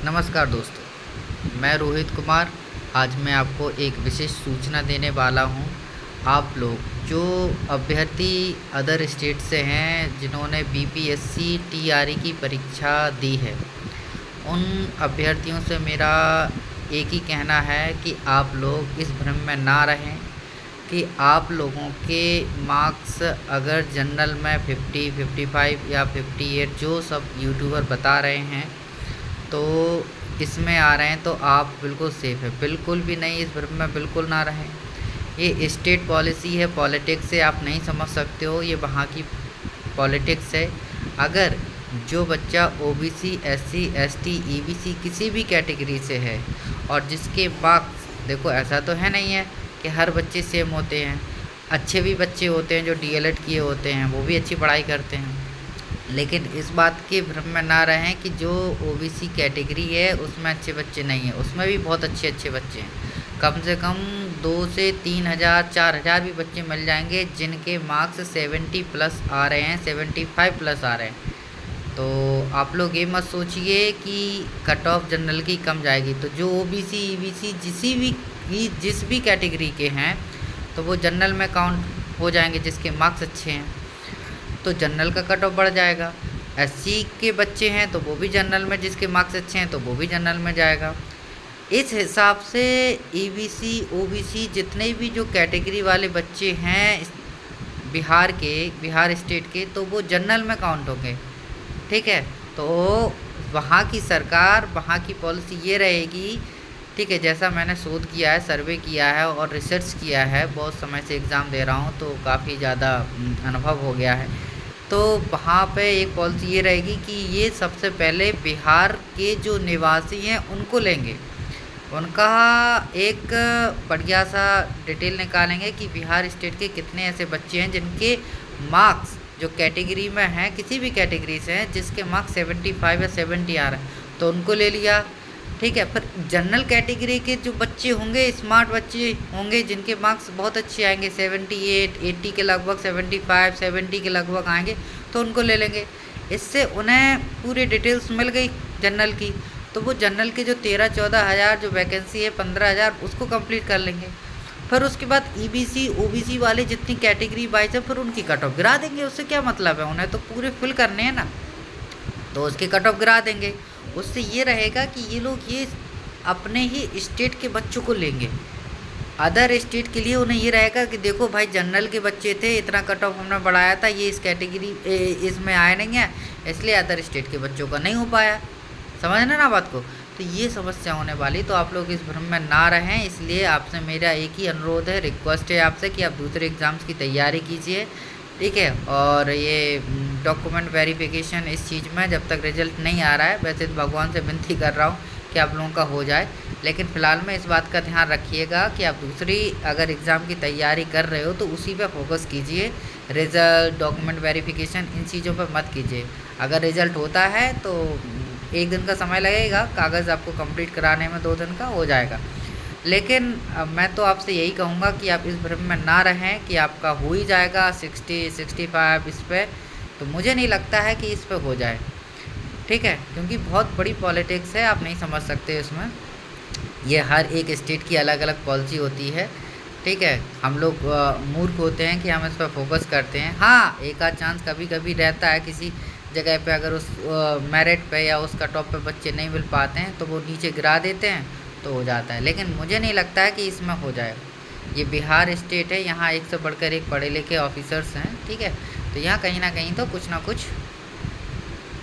नमस्कार दोस्तों, मैं रोहित कुमार। आज मैं आपको एक विशेष सूचना देने वाला हूं। आप लोग जो अभ्यर्थी अदर स्टेट से हैं, जिन्होंने बीपीएससी टीआरई की परीक्षा दी है, उन अभ्यर्थियों से मेरा एक ही कहना है कि आप लोग इस भ्रम में ना रहें कि आप लोगों के मार्क्स अगर जनरल में 50, 55 या 58 जो सब यूट्यूबर बता रहे हैं तो इसमें आ रहे हैं तो आप बिल्कुल सेफ़ है। बिल्कुल भी नहीं, इस भ्रम में बिल्कुल ना रहें। ये स्टेट पॉलिसी है, पॉलिटिक्स है, आप नहीं समझ सकते हो, ये वहाँ की पॉलिटिक्स है। अगर जो बच्चा ओबीसी, एससी, एसटी, ईबीसी किसी भी कैटेगरी से है और जिसके मार्क्स, देखो ऐसा तो है नहीं है कि हर बच्चे सेम होते हैं। अच्छे भी बच्चे होते हैं जो डीएलएड किए होते हैं, वो भी अच्छी पढ़ाई करते हैं। लेकिन इस बात के भ्रम में ना रहें कि जो ओबीसी कैटेगरी है उसमें अच्छे बच्चे नहीं हैं, उसमें भी बहुत अच्छे अच्छे बच्चे हैं। कम से कम 2 से 3,000 4,000 भी बच्चे मिल जाएंगे जिनके मार्क्स 70 प्लस आ रहे हैं, 75 प्लस आ रहे हैं। तो आप लोग ये मत सोचिए कि कट ऑफ जनरल की कम जाएगी। तो जो ओबीसी, ईबीसी जिस भी कैटेगरी के हैं तो वो जनरल में काउंट हो जाएंगे जिसके मार्क्स अच्छे हैं, तो जनरल का कट ऑफ बढ़ जाएगा। एससी के बच्चे हैं तो वो भी जनरल में, जिसके मार्क्स अच्छे हैं तो वो भी जनरल में जाएगा। इस हिसाब से ईबीसी, ओबीसी जितने भी जो कैटेगरी वाले बच्चे हैं बिहार स्टेट के, तो वो जनरल में काउंट होंगे। ठीक है, तो वहाँ की सरकार, वहाँ की पॉलिसी ये रहेगी। ठीक है, जैसा मैंने शोध किया है, सर्वे किया है और रिसर्च किया है, बहुत समय से एग्ज़ाम दे रहा हूँ तो काफ़ी ज़्यादा अनुभव हो गया है। तो वहाँ पे एक पॉलिसी ये रहेगी कि ये सबसे पहले बिहार के जो निवासी हैं उनको लेंगे, उनका एक बढ़िया सा डिटेल निकालेंगे कि बिहार स्टेट के कितने ऐसे बच्चे हैं जिनके मार्क्स जो कैटेगरी में हैं, किसी भी कैटेगरी से हैं, जिसके मार्क्स 75 या 70 आ रहे हैं, तो उनको ले लिया। ठीक है, पर जनरल कैटेगरी के जो बच्चे होंगे, स्मार्ट बच्चे होंगे जिनके मार्क्स बहुत अच्छे आएंगे, 78, 80 के लगभग, 75, 70 के लगभग आएंगे, तो उनको ले लेंगे। इससे उन्हें पूरी डिटेल्स मिल गई जनरल की, तो वो जनरल के जो 13-14 हज़ार जो वैकेंसी है, 15,000 उसको कंप्लीट कर लेंगे। फिर उसके बाद ईबीसी, ओबीसी वाले जितनी कैटेगरी वाइज है, फिर उनकी कट ऑफ गिरा देंगे। उससे क्या मतलब है, उन्हें तो पूरे फिल करने हैं ना, तो उसकी कट ऑफ गिरा देंगे। उससे ये रहेगा कि ये लोग ये अपने ही स्टेट के बच्चों को लेंगे। अदर स्टेट के लिए उन्हें ये रहेगा कि देखो भाई, जनरल के बच्चे थे, इतना कट ऑफ हमने बढ़ाया था, ये इस कैटेगरी इसमें आए नहीं है, इसलिए अदर स्टेट के बच्चों का नहीं हो पाया। समझना ना बात को। तो ये समस्या होने वाली, तो आप लोग इस भ्रम में ना रहें। इसलिए आपसे मेरा एक ही अनुरोध है, रिक्वेस्ट है आपसे कि आप दूसरे एग्ज़ाम्स की तैयारी कीजिए। ठीक है, और ये डॉक्यूमेंट वेरिफिकेशन इस चीज़ में जब तक रिजल्ट नहीं आ रहा है, वैसे तो भगवान से विनती कर रहा हूँ कि आप लोगों का हो जाए, लेकिन फ़िलहाल में इस बात का ध्यान रखिएगा कि आप दूसरी अगर एग्ज़ाम की तैयारी कर रहे हो तो उसी पे फोकस कीजिए। रिज़ल्ट, डॉक्यूमेंट वेरिफिकेशन, इन चीज़ों पर मत कीजिए। अगर रिज़ल्ट होता है तो 1 दिन का समय लगेगा, कागज़ आपको कंप्लीट कराने में 2 दिन का हो जाएगा। लेकिन मैं तो आपसे यही कहूँगा कि आप इस भ्रम में ना रहें कि आपका हो ही जाएगा 60, 65 इस पे, तो मुझे नहीं लगता है कि इस पे हो जाए। ठीक है, क्योंकि बहुत बड़ी पॉलिटिक्स है, आप नहीं समझ सकते इसमें। ये हर एक स्टेट की अलग अलग पॉलिसी होती है। ठीक है, हम लोग मूर्ख होते हैं कि हम इस पर फोकस करते हैं। हाँ, एक आध चांस कभी कभी रहता है, किसी जगह पे अगर उस मेरिट पे या उस कट ऑफ पे बच्चे नहीं मिल पाते हैं तो वो नीचे गिरा देते हैं, तो हो जाता है। लेकिन मुझे नहीं लगता है कि इसमें हो जाए। ये बिहार स्टेट है, यहाँ एक से बढ़कर एक पढ़े लिखे ऑफिसर्स हैं। ठीक है, तो यहाँ कहीं ना कहीं तो कुछ ना कुछ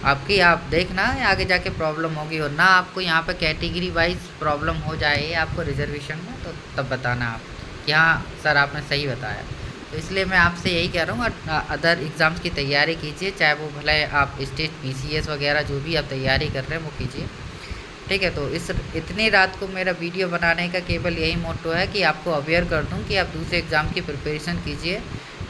आप देखना आगे जाके प्रॉब्लम होगी, और ना आपको यहाँ पे कैटेगरी वाइज प्रॉब्लम हो जाए आपको रिजर्वेशन में, तो तब बताना आप कि हाँ सर आपने सही बताया। तो इसलिए मैं आपसे यही कह रहा हूँ, अदर एग्ज़ाम्स की तैयारी कीजिए, चाहे वो भले आप स्टेट पीसीएस वगैरह जो भी आप तैयारी कर रहे हैं वो कीजिए। ठीक है, तो इतनी रात को मेरा वीडियो बनाने का केवल यही मोटो है कि आपको अवेयर कर दूं कि आप दूसरे एग्ज़ाम की प्रिपरेशन कीजिए।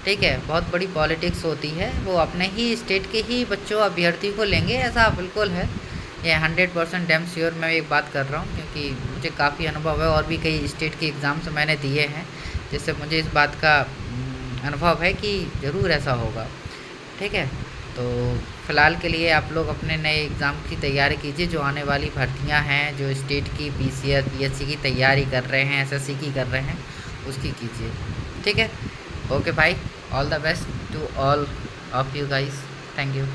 ठीक है, बहुत बड़ी पॉलिटिक्स होती है, वो अपने ही स्टेट के ही बच्चों अभ्यर्थी को लेंगे, ऐसा बिल्कुल है। ये 100% डैम श्योर मैं एक बात कर रहा हूँ, क्योंकि मुझे काफ़ी अनुभव है और भी कई स्टेट के एग्ज़ाम्स मैंने दिए हैं, जिससे मुझे इस बात का अनुभव है कि ज़रूर ऐसा होगा। ठीक है, तो फ़िलहाल के लिए आप लोग अपने नए एग्ज़ाम की तैयारी कीजिए, जो आने वाली भर्तियां हैं, जो स्टेट की पीसीआर पीएससी की तैयारी कर रहे हैं, एसएससी की कर रहे हैं, उसकी कीजिए। ठीक है, ओके भाई, all the best to all of you guys, thank you.